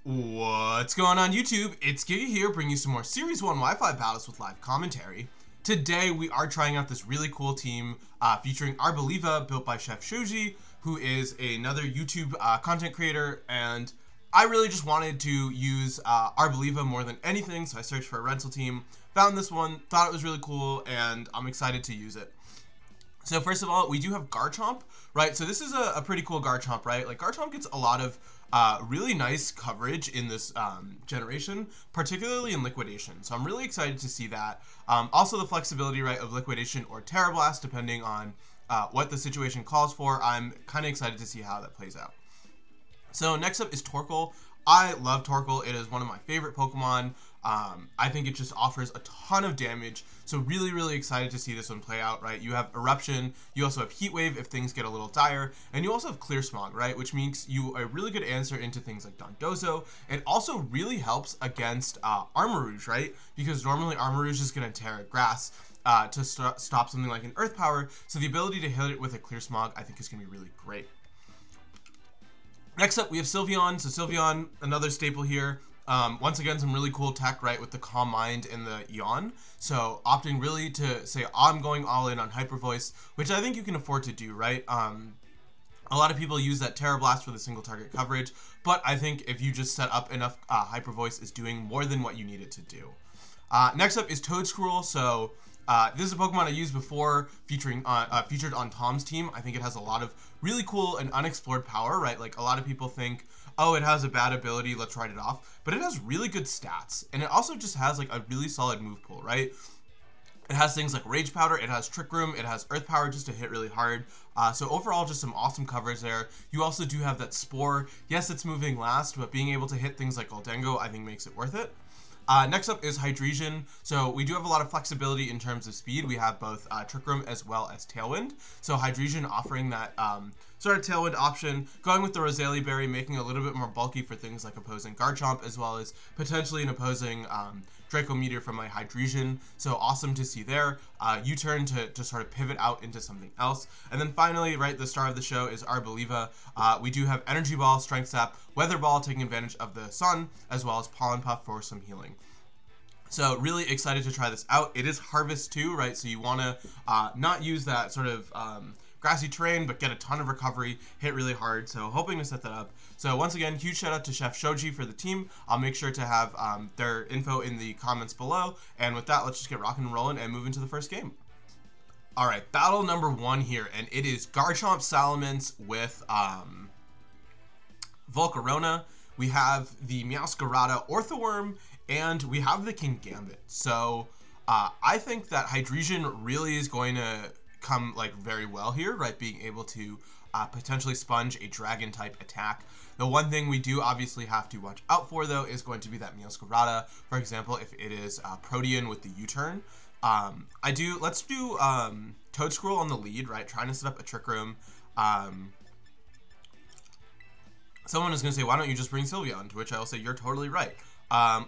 What's going on YouTube? It's Giga here, bringing you some more Series 1 Wi-Fi battles with live commentary. Today we are trying out this really cool team featuring Arboliva, built by Chef Shoji, who is another YouTube content creator, and I really just wanted to use Arboliva more than anything, so I searched for a rental team, found this one, thought it was really cool, and I'm excited to use it. So first of all, we do have Garchomp, right? So this is a pretty cool Garchomp, right? Like Garchomp gets a lot of really nice coverage in this generation, particularly in Liquidation. So I'm really excited to see that. Also the flexibility, right, of Liquidation or Terra Blast, depending on what the situation calls for. I'm kind of excited to see how that plays out. So next up is Torkoal. I love Torkoal. It is one of my favorite Pokemon. I think it just offers a ton of damage. So really excited to see this one play out, right? You have Eruption, you also have Heat Wave if things get a little dire, and you also have Clear Smog, right? Which makes you a really good answer into things like Dondozo. It also really helps against Armarouge, right? Because normally Armarouge is going to tear at grass to stop something like an Earth Power. So the ability to hit it with a Clear Smog I think is going to be really great. Next up, we have Sylveon. So Sylveon, another staple here. Once again, some really cool tech, right, with the Calm Mind and the Yawn. So opting really to say, I'm going all in on Hyper Voice, which I think you can afford to do, right? A lot of people use that Terra Blast for the single target coverage, but I think if you just set up enough, Hyper Voice is doing more than what you need it to do. Next up is Toedscruel. So this is a Pokemon I used before, featured on Tom's team. I think it has a lot of really cool and unexplored power, right? Like a lot of people think, oh, it has a bad ability, let's write it off. But it has really good stats, and it also just has like a really solid move pool, right? It has things like Rage Powder, it has Trick Room, it has Earth Power just to hit really hard. So overall, just some awesome covers there. You also do have that Spore. Yes, it's moving last, but being able to hit things like Goldengo, I think makes it worth it. Next up is Hydreigon. So we do have a lot of flexibility in terms of speed. We have both Trick Room as well as Tailwind. So Hydreigon offering that sort of Tailwind option, going with the Roselia Berry, making it a little bit more bulky for things like opposing Garchomp, as well as potentially an opposing Draco Meteor from my Hydreigon. So awesome to see there. U-turn to sort of pivot out into something else. And then finally, right, the star of the show is Arboliva. We do have Energy Ball, Strength Sap, Weather Ball taking advantage of the sun, as well as Pollen Puff for some healing. So really excited to try this out. It is Harvest too, right? So you want to not use that sort of grassy terrain, but get a ton of recovery, hit really hard. So hoping to set that up. So once again, huge shout out to Chef Shoji for the team. I'll make sure to have their info in the comments below. And with that, let's just get rocking and rolling and move into the first game. All right, battle number 1 here, and it is Garchomp Salamence with Volcarona. We have the Meowscarada Orthoworm, and we have the Kingambit. So I think that Hydreigon really is going to come like very well here, right? Being able to potentially sponge a dragon type attack. The one thing we do obviously have to watch out for though is going to be that Meowscarada. For example, if it is Protean with the U-turn. Let's do Toedscruel on the lead, right? Trying to set up a Trick Room. Someone is going to say, why don't you just bring Sylveon? To which I will say, you're totally right.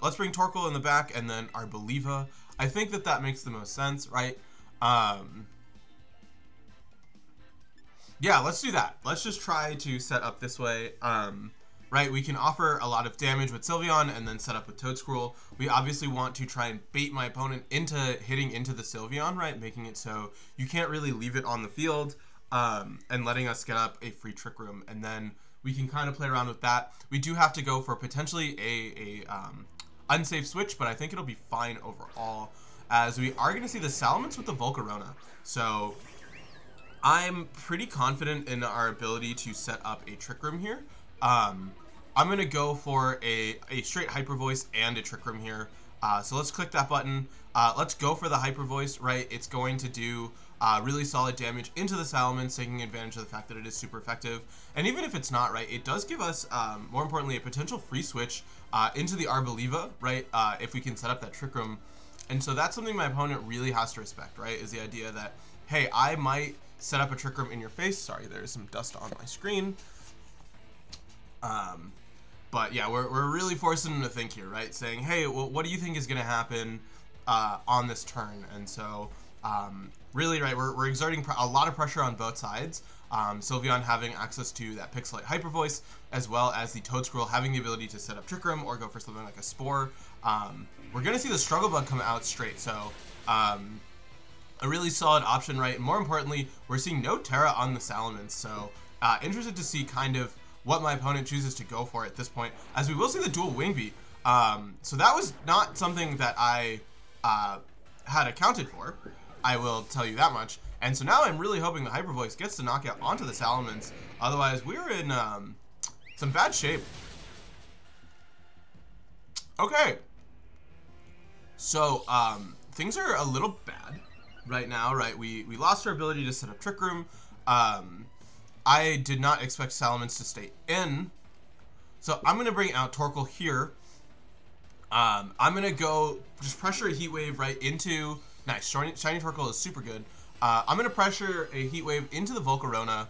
Let's bring Torkoal in the back and then Arboliva. I think that makes the most sense, right? Yeah, let's do that. Let's just try to set up this way. Right, we can offer a lot of damage with Sylveon and then set up with Toedscruel. We obviously want to try and bait my opponent into hitting into the Sylveon, right? Making it so you can't really leave it on the field and letting us get up a free Trick Room. And then we can kind of play around with that. We do have to go for potentially a unsafe switch, but I think it'll be fine overall, as we are going to see the Salamence with the Volcarona. So I'm pretty confident in our ability to set up a Trick Room here. I'm going to go for a straight Hyper Voice and a Trick Room here. So let's click that button. Let's go for the Hyper Voice, right? It's going to do really solid damage into the Salamence, taking advantage of the fact that it is super effective. And even if it's not, right, it does give us, more importantly, a potential free switch into the Arboliva, right, if we can set up that Trick Room. And so that's something my opponent really has to respect, right, is the idea that, hey, I might set up a Trick Room in your face. Sorry, there's some dust on my screen. But yeah, we're really forcing him to think here, right? Saying, hey, well, what do you think is going to happen on this turn? And so really, right, we're exerting a lot of pressure on both sides. Sylveon having access to that Pixelite Hyper Voice, as well as the Toad Scroll having the ability to set up Trick Room or go for something like a Spore. We're going to see the Struggle Bug come out straight, so a really solid option, right? And more importantly, we're seeing no Terra on the Salamence, so interested to see kind of what my opponent chooses to go for at this point, as we will see the dual Wing Beat. So that was not something that I had accounted for, I will tell you that much. And so now I'm really hoping the Hyper Voice gets to knock out onto the Salamence, otherwise we're in some bad shape. Okay, so things are a little bad right now, right? We lost our ability to set up Trick Room. I did not expect Salamence to stay in, so I'm gonna bring out Torkoal here. I'm gonna go just pressure a Heat Wave right into, nice, Shiny Torkoal is super good. I'm gonna pressure a Heat Wave into the Volcarona,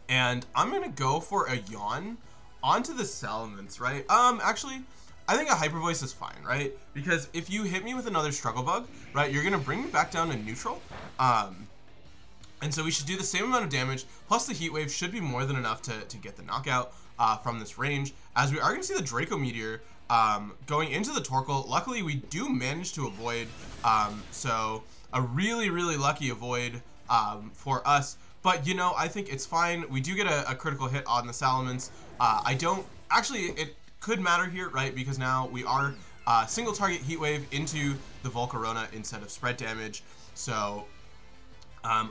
and I'm gonna go for a Yawn onto the Salamence, right? Actually, I think a Hyper Voice is fine, right? Because if you hit me with another Struggle Bug, right, you're gonna bring me back down to neutral. And so we should do the same amount of damage, plus the Heat Wave should be more than enough to get the knockout from this range, as we are going to see the Draco Meteor going into the Torkoal. Luckily, we do manage to avoid, so a really, really lucky avoid for us. But, you know, I think it's fine. We do get a critical hit on the Salamence. I don't, actually, it could matter here, right, because now we are single target Heat Wave into the Volcarona instead of spread damage. So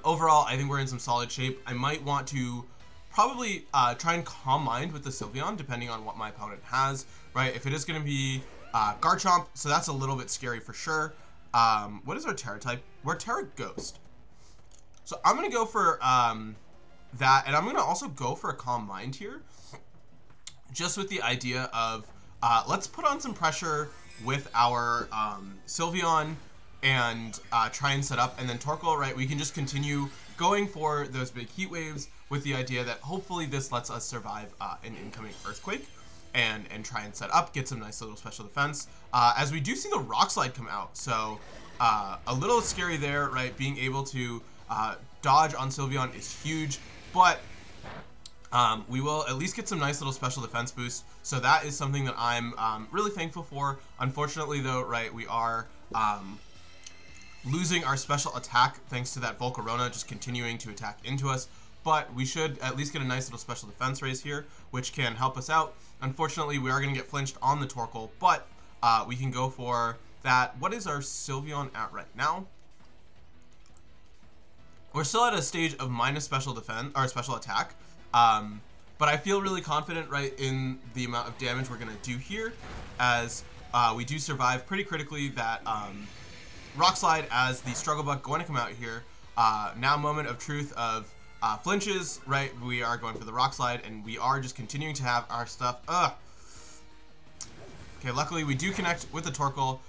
overall, I think we're in some solid shape. I might want to probably try and Calm Mind with the Sylveon, depending on what my opponent has, right? If it is going to be Garchomp, so that's a little bit scary for sure. What is our Terra type? We're Terra Ghost. So I'm going to go for that, and I'm going to also go for a Calm Mind here, just with the idea of let's put on some pressure with our Sylveon, and try and set up, and then Torkoal, right, we can just continue going for those big Heat Waves with the idea that hopefully this lets us survive an incoming Earthquake and try and set up, get some nice little special defense, as we do see the Rock Slide come out. So a little scary there, right? Being able to dodge on Sylveon is huge, but we will at least get some nice little special defense boost. So that is something that I'm really thankful for. Unfortunately though, right, we are losing our special attack thanks to that Volcarona just continuing to attack into us, but we should at least get a nice little special defense raise here, which can help us out. Unfortunately, we are going to get flinched on the Torkoal, but we can go for that. What is our Sylveon at right now? We're still at a stage of minus special defense, or special attack, but I feel really confident, right, in the amount of damage we're going to do here, as we do survive pretty critically that Rock Slide as the Struggle Bug going to come out here. Now moment of truth of flinches, right? We are going for the Rock Slide, and we are just continuing to have our stuff. Okay, luckily we do connect with the Torkoal.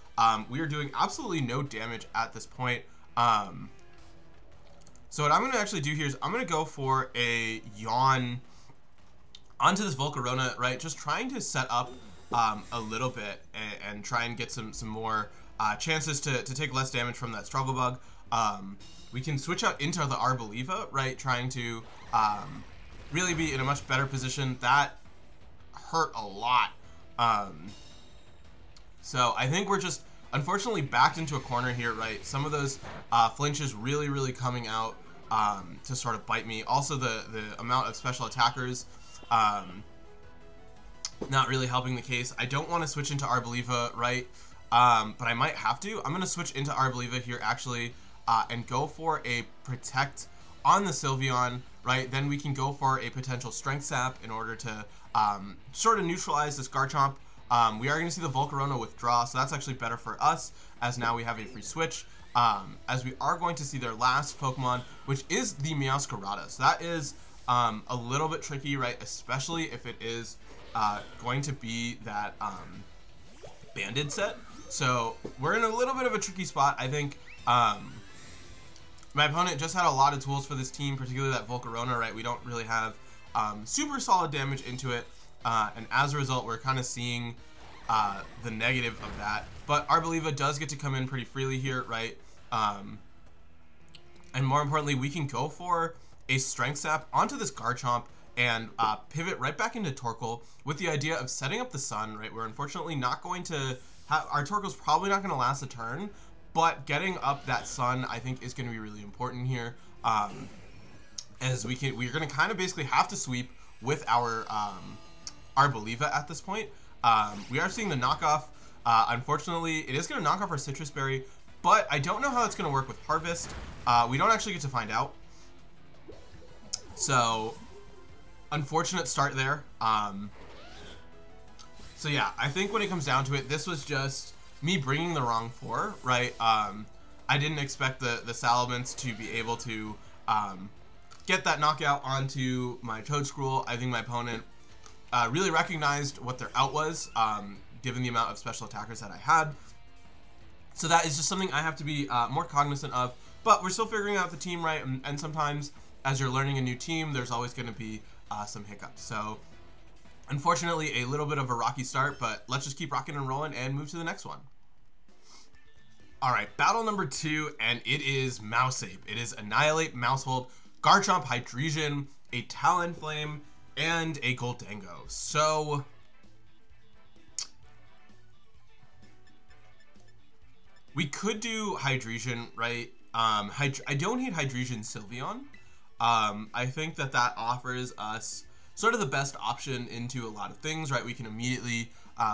We are doing absolutely no damage at this point. So what I'm going to actually do here is I'm going to go for a Yawn onto this Volcarona, right? Just trying to set up a little bit and try and get some more chances to take less damage from that Struggle Bug. We can switch out into the Arboliva, right? Trying to really be in a much better position. That hurt a lot. So I think we're just unfortunately backed into a corner here, right? Some of those flinches really coming out to sort of bite me. Also the amount of special attackers not really helping the case. I don't want to switch into Arboliva, right? But I might have to. I'm going to switch into Arboliva here, actually, and go for a Protect on the Sylveon, right? Then we can go for a potential Strength Sap in order to sort of neutralize this Garchomp. We are going to see the Volcarona withdraw, so that's actually better for us, as now we have a free switch, as we are going to see their last Pokemon, which is the Meowscarada. So that is a little bit tricky, right? Especially if it is going to be that Banded set. So we're in a little bit of a tricky spot. I think my opponent just had a lot of tools for this team, particularly that Volcarona, right? We don't really have super solid damage into it, and as a result, we're kind of seeing the negative of that. But Arboliva does get to come in pretty freely here, right? And more importantly, we can go for a Strength Sap onto this Garchomp and pivot right back into Torkoal with the idea of setting up the Sun, right? We're unfortunately not going to have, our Torkoal's probably not going to last a turn, but getting up that Sun, I think, is going to be really important here. As we're going to kind of basically have to sweep with our Boliva at this point. We are seeing the knockoff. Unfortunately, it is going to knock off our Citrus Berry, but I don't know how it's going to work with Harvest. We don't actually get to find out. So, unfortunate start there. So yeah, I think when it comes down to it, this was just me bringing the wrong 4, right? I didn't expect the Salamence to be able to get that knockout onto my Toedscruel. I think my opponent really recognized what their out was, given the amount of special attackers that I had. So that is just something I have to be more cognizant of. But we're still figuring out the team, right? And sometimes as you're learning a new team, there's always going to be some hiccups. So unfortunately, a little bit of a rocky start, but let's just keep rocking and rolling and move to the next one. All right, battle number 2, and it is Mouseape. It is Annihilate, Mousehold, Garchomp, Hydreigon, a Talonflame, and a Goldango. So we could do Hydreigon, right? I don't hate Hydreigon Sylveon. I think that offers us sort of the best option into a lot of things, right? We can immediately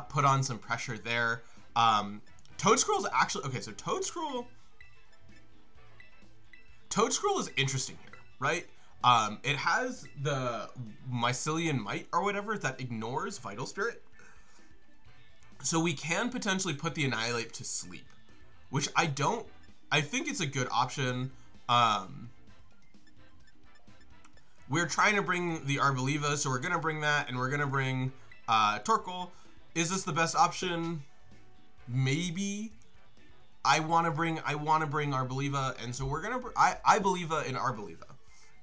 put on some pressure there. Toedscruel's actually, okay, so Toedscruel is interesting here, right? It has the Mycelium Might or whatever that ignores Vital Spirit. So we can potentially put the Annihilate to sleep, which I think it's a good option. We're trying to bring the Arboliva, so we're going to bring that, and we're going to bring Torkoal. Is this the best option? Maybe. I want to bring Arboliva, and so we're going to I Boliva in Arboliva.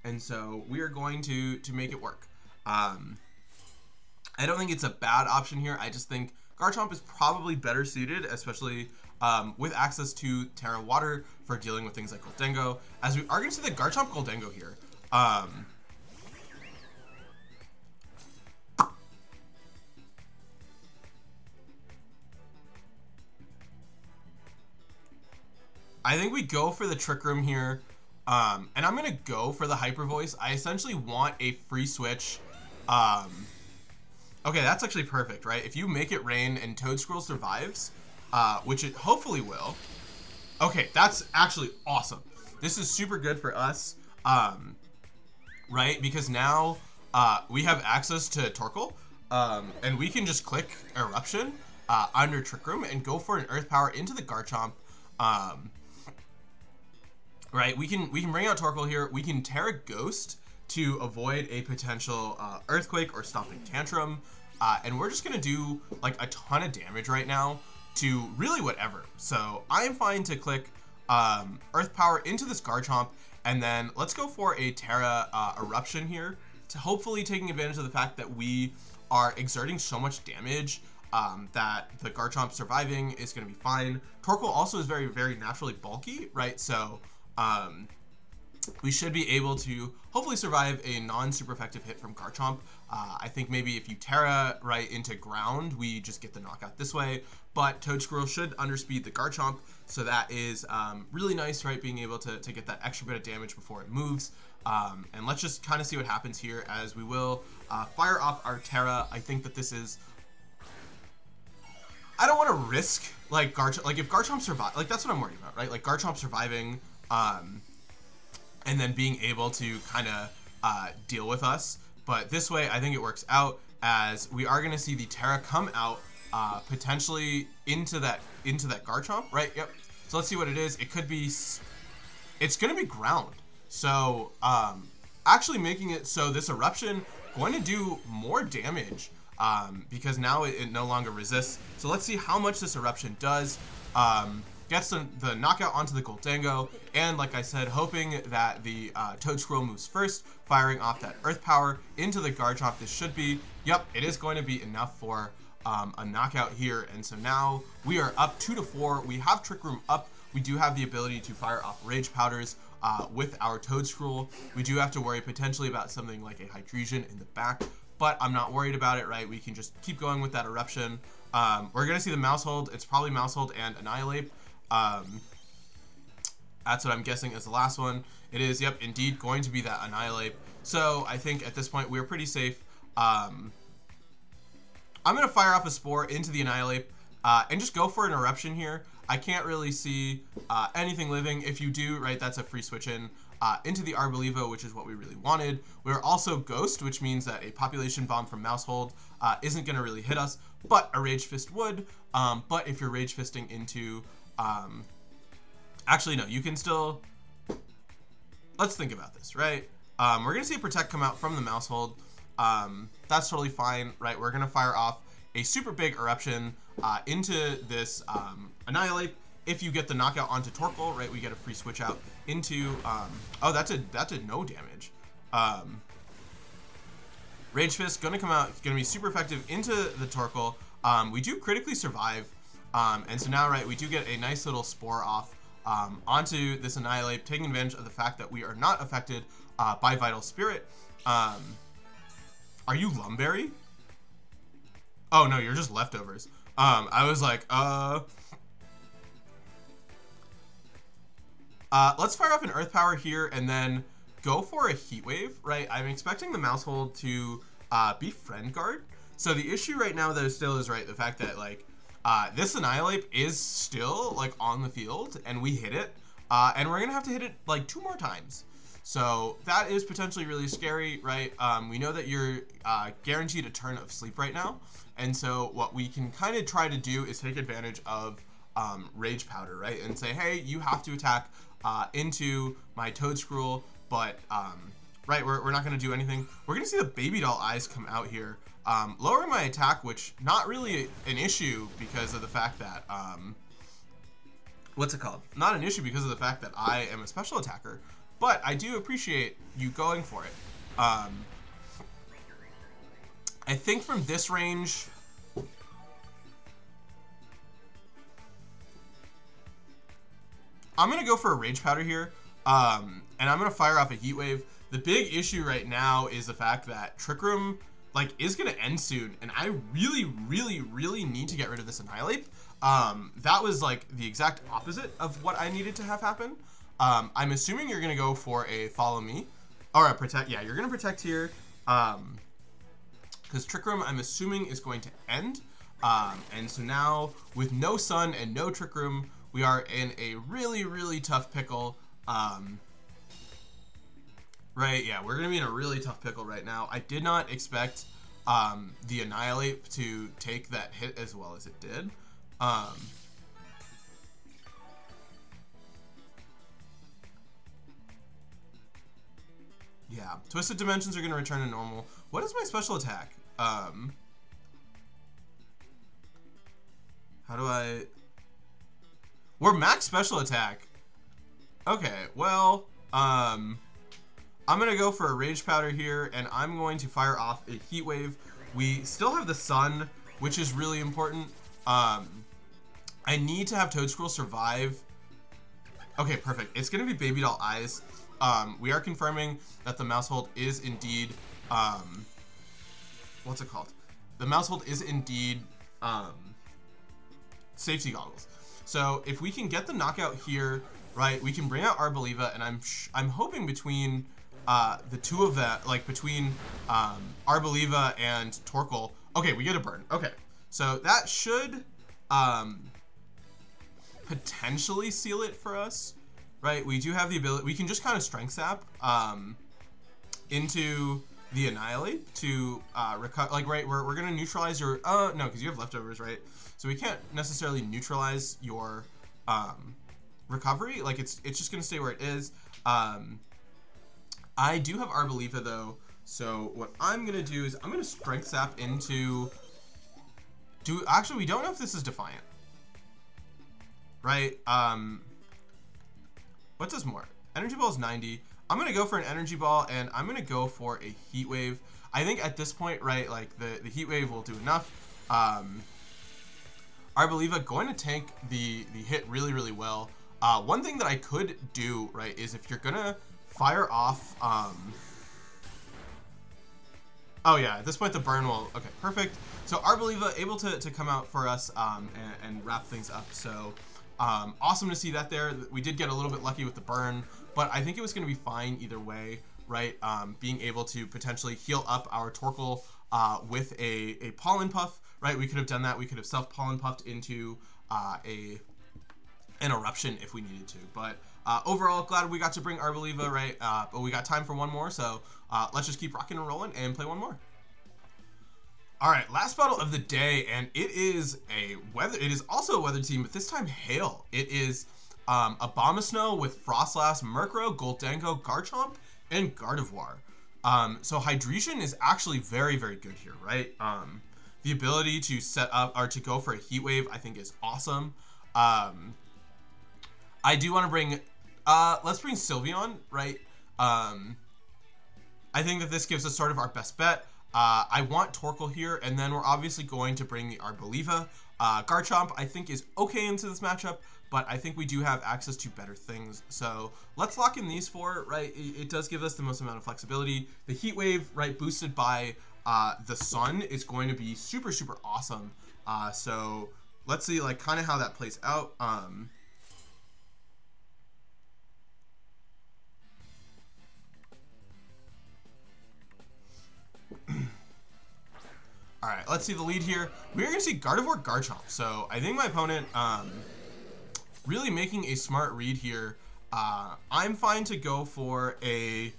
And so we are going to make it work. I don't think it's a bad option here. I just think Garchomp is probably better suited, especially with access to Terra Water for dealing with things like Goldango, as we are going to see the Garchomp Goldango here. I think we go for the Trick Room here, and I'm going to go for the Hyper Voice. I essentially want a free switch. Okay, that's actually perfect, right? If you make it rain and Toedscruel survives, which it hopefully will. Okay, that's actually awesome. This is super good for us, right? Because now we have access to Torkoal, and we can just click Eruption under Trick Room and go for an Earth Power into the Garchomp. Right, we can bring out Torkoal here. We can Terra Ghost to avoid a potential Earthquake or Stomping Tantrum, and we're just gonna do like a ton of damage right now to really whatever. So I am fine to click Earth Power into this Garchomp, and then let's go for a Terra Eruption here, to hopefully taking advantage of the fact that we are exerting so much damage that the Garchomp surviving is going to be fine. Torkoal also is very, very naturally bulky, right? So we should be able to hopefully survive a non-super effective hit from Garchomp. I think maybe if you Terra right into ground, we just get the knockout this way, but Toedscruel should underspeed the Garchomp, so that is really nice, right? Being able to get that extra bit of damage before it moves. And let's just kind of see what happens here, as we will fire off our Terra. I think that this is, I don't want to risk like Garchomp, like if Garchomp survive, like that's what I'm worried about, right? Like Garchomp surviving, and then being able to kind of deal with us. But this way, I think it works out, as we are going to see the Terra come out potentially into that Garchomp, right? Yep. So let's see what it is. It could be, it's going to be ground. So actually making it so this Eruption going to do more damage because now it no longer resists. So let's see how much this Eruption does. Gets the knockout onto the Goldango, and like I said, hoping that the Toedscruel moves first, firing off that Earth Power into the Garchomp. This should be, yep, it is going to be enough for a knockout here. And so now we are up 2-4. We have Trick Room up. We do have the ability to fire off Rage Powders with our Toad Scroll. We do have to worry potentially about something like a Hydration in the back, but I'm not worried about it, right? We can just keep going with that Eruption. We're going to see the Mousehold. It's probably Mousehold and Annihilate. That's what I'm guessing is the last one. It is, yep, indeed going to be that Annihilate. So I think at this point we're pretty safe. I'm going to fire off a Spore into the Annihilate and just go for an Eruption here. I can't really see anything living. If you do, right, that's a free switch in into the Arboliva, which is what we really wanted. We're also Ghost, which means that a Population Bomb from Mousehold isn't going to really hit us, but a Rage Fist would. But if you're Rage Fisting into... actually, no, you can still... Let's think about this, right? We're going to see a Protect come out from the Mousehold. That's totally fine, right? We're going to fire off a super big Eruption into this Annihilate. If you get the knockout onto Torkoal, right, we get a free switch out into... oh, that did no damage. Rage Fist going to come out. It's going to be super effective into the Torkoal. We do critically survive. And so now, right, we do get a nice little Spore off onto this Annihilate, taking advantage of the fact that we are not affected by Vital Spirit. Are you Lumberry? Oh, no, you're just Leftovers. I was like, let's fire off an Earth Power here and then go for a Heat Wave, right? I'm expecting the Mousehold to be Friend Guard. So the issue right now, though, still is, right, the fact that, like, this Annihilate is still, like, on the field, and we hit it, and we're going to have to hit it, like, 2 more times. So that is potentially really scary, right? We know that you're guaranteed a turn of sleep right now, and so what we can kind of try to do is take advantage of Rage Powder, right? And say, hey, you have to attack into my Toad Scroll, but, right, we're not going to do anything. We're going to see the Baby Doll Eyes come out here. Lowering my attack, which not really an issue because of the fact that, what's it called? Not an issue because of the fact that I am a special attacker, but I do appreciate you going for it. I think from this range, I'm going to go for a Rage Powder here, and I'm going to fire off a Heat Wave. The big issue right now is the fact that Trick Room, like, is going to end soon, and I really, really, really need to get rid of this Annihilate. That was, like, the exact opposite of what I needed to have happen. I'm assuming you're going to go for a Follow Me, or a Protect. Yeah, you're going to Protect here, because Trick Room, I'm assuming, is going to end. And so now, with no Sun and no Trick Room, we are in a really, really tough pickle. Right, yeah, we're going to be in a really tough pickle right now. I did not expect the Annihilate to take that hit as well as it did. Yeah, Twisted Dimensions are going to return to normal. What is my special attack? How do I... We're max special attack. Okay, well, I'm going to go for a Rage Powder here, and I'm going to fire off a Heat Wave. We still have the Sun, which is really important. I need to have Toad Scroll survive. Okay, perfect. It's going to be Baby Doll Eyes. We are confirming that the Mousehold is indeed, what's it called? The Mousehold is indeed Safety Goggles. So if we can get the knockout here, right, we can bring out Arboliva, and I'm hoping between the two of that, like between Arboliva and Torkoal. Okay, we get a burn. Okay, so that should potentially seal it for us, right? We do have the ability. We can just kind of Strength Sap into the Annihilate to recover. Like, right, we're gonna neutralize your. No, because you have leftovers, right? So we can't necessarily neutralize your recovery. Like, it's just gonna stay where it is. I do have Arboliva though, so what I'm gonna do is I'm gonna Strength Sap into. Actually, we don't know if this is Defiant, right? What does more? Energy Ball is 90. I'm gonna go for an Energy Ball, and I'm gonna go for a Heat Wave. I think at this point, right, like the Heat Wave will do enough. Arboliva going to tank the hit really, really well. One thing that I could do, right, is if you're gonna fire off, oh yeah, at this point the burn will, okay, perfect. So Arboliva able to come out for us and wrap things up. So awesome to see that there. We did get a little bit lucky with the burn, but I think it was gonna be fine either way, right? Being able to potentially heal up our Torkoal with a pollen puff, right? We could have done that. We could have self pollen puffed into an eruption if we needed to. But overall, glad we got to bring Arboliva, right? But we got time for one more, so let's just keep rocking and rolling and play one more. All right, last battle of the day, and it is also a weather team, but this time hail. It is Abomasnow with Frostlass, Murkrow, Goldango, Garchomp, and Gardevoir. So hydration is actually very, very good here, right? The ability to set up or to go for a heat wave, I think, is awesome. I do want to bring, let's bring Sylveon, right? I think that this gives us sort of our best bet. I want Torkoal here, and then we're obviously going to bring the Arboliva. Garchomp, I think, is okay into this matchup, but I think we do have access to better things. So let's lock in these four, right? It does give us the most amount of flexibility. The Heat Wave, right, boosted by the Sun is going to be super, super awesome. So let's see, like, kind of how that plays out. All right, let's see the lead here. We're going to see Gardevoir, Garchomp. So I think my opponent really making a smart read here. I'm fine to go for a...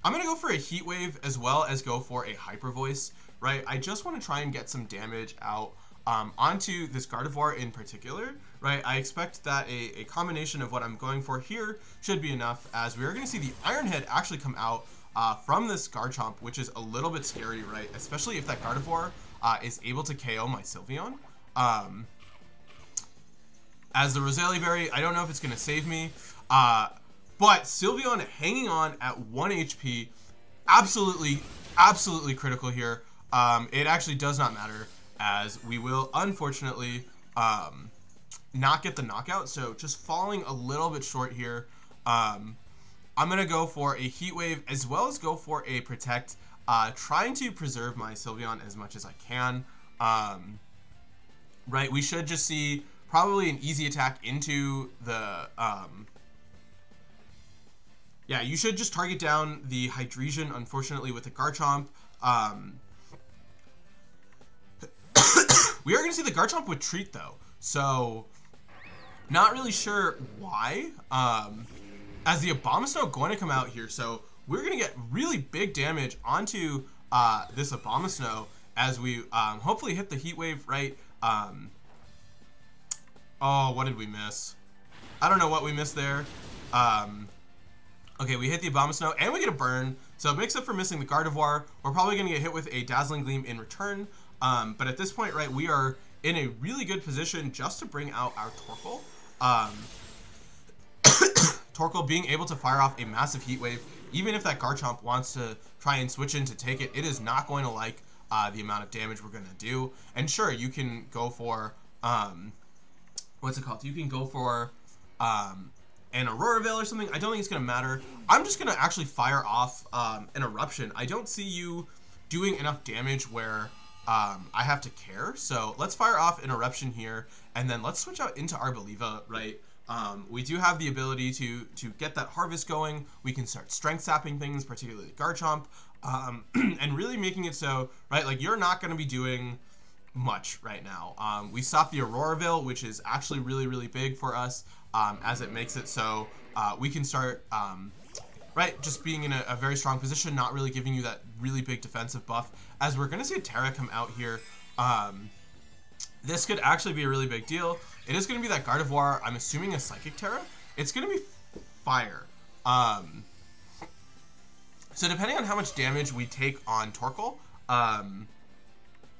I'm going to go for a Heat Wave as well as go for a Hyper Voice, right? I just want to try and get some damage out onto this Gardevoir in particular, right? I expect that a combination of what I'm going for here should be enough, as we are going to see the Iron Head actually come out from this Garchomp, which is a little bit scary, right? Especially if that Gardevoir is able to KO my Sylveon. As the Roselia Berry, I don't know if it's going to save me. But Sylveon hanging on at 1 HP, absolutely, absolutely critical here. It actually does not matter, as we will, unfortunately, not get the knockout. So just falling a little bit short here. I'm going to go for a Heat Wave as well as go for a Protect, trying to preserve my Sylveon as much as I can. Right, we should just see probably an easy attack into the... yeah, you should just target down the Hydration, unfortunately, with the Garchomp. We are going to see the Garchomp with Treat, though. So, not really sure why. As the Abomasnow going to come out here. So, we're going to get really big damage onto this Abomasnow as we hopefully hit the Heat Wave, right? Oh, what did we miss? I don't know what we missed there. Okay, we hit the Abomasnow, and we get a burn, so it makes up for missing the Gardevoir. We're probably going to get hit with a Dazzling Gleam in return, but at this point, right, we are in a really good position just to bring out our Torkoal. Torkoal being able to fire off a massive Heat Wave, even if that Garchomp wants to try and switch in to take it, it is not going to like the amount of damage we're going to do. And sure, you can go for, what's it called? You can go for... an Aurora Veil or something. I don't think it's going to matter. I'm just going to actually fire off an Eruption. I don't see you doing enough damage where I have to care. So let's fire off an Eruption here, and then let's switch out into Arboliva, right? We do have the ability to get that Harvest going. We can start Strength Sapping things, particularly Garchomp, and really making it so, right, like you're not going to be doing much right now. We stopped the Aurora Veil, which is actually really, really big for us. As it makes it so we can start, right, just being in a very strong position, not really giving you that really big defensive buff. As we're going to see a Terra come out here, this could actually be a really big deal. It is going to be that Gardevoir, I'm assuming a Psychic Terra. It's going to be Fire. So depending on how much damage we take on Torkoal,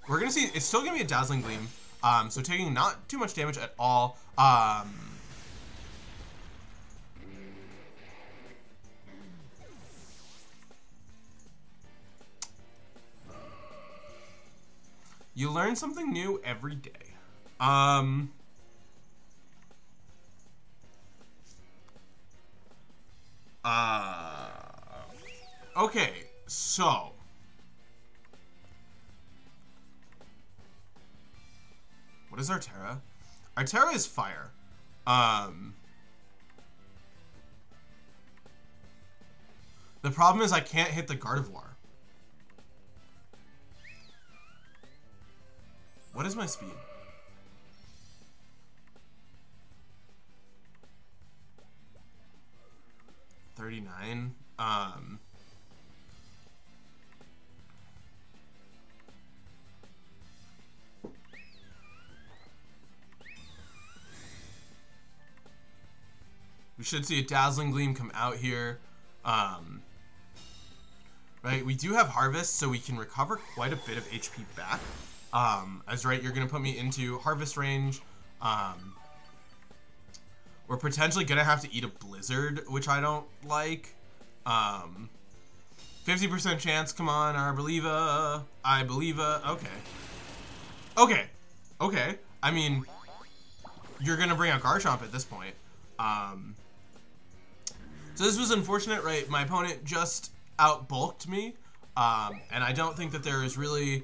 we're going to see, it's still going to be a Dazzling Gleam. So taking not too much damage at all. You learn something new every day. Okay, so what is Artera? Artera is fire. The problem is I can't hit the Gardevoir. What is my speed? $39. We should see a Dazzling Gleam come out here. Right, we do have Harvest, so we can recover quite a bit of HP back. As right, you're going to put me into Harvest range. We're potentially going to have to eat a Blizzard, which I don't like. 50% chance, come on, Arboliva. I believe okay. Okay. Okay. I mean, you're going to bring out Garchomp at this point. So this was unfortunate, right? My opponent just outbulked me, and I don't think that there is really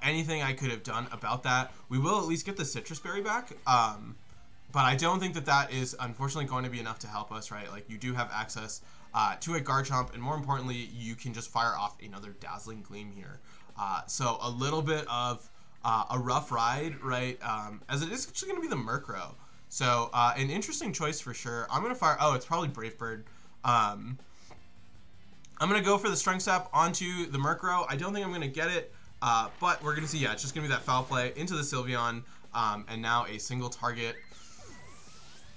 anything I could have done about that. We will at least get the Citrus Berry back, but I don't think that that is unfortunately going to be enough to help us, right? Like, you do have access to a Garchomp, and more importantly, you can just fire off another Dazzling Gleam here. So a little bit of a rough ride, right? As it is actually going to be the Murkrow. So an interesting choice for sure. I'm going to fire, oh, it's probably Brave Bird. I'm going to go for the Strength Sap onto the Murkrow. I don't think I'm going to get it, but we're going to see, yeah, it's just going to be that Foul Play into the Sylveon, and now a single target.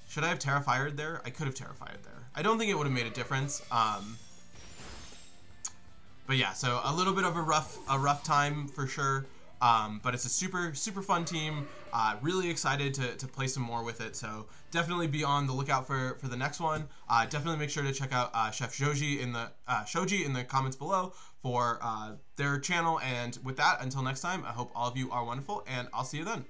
Should I have Terra-Fired there? I could have Terra-Fired there. I don't think it would have made a difference. But yeah, so a little bit of a rough time for sure. But it's a super fun team. Really excited to play some more with it. So definitely be on the lookout for the next one. Definitely make sure to check out Chef Shoji in the comments below for their channel. And with that, until next time, I hope all of you are wonderful, and I'll see you then.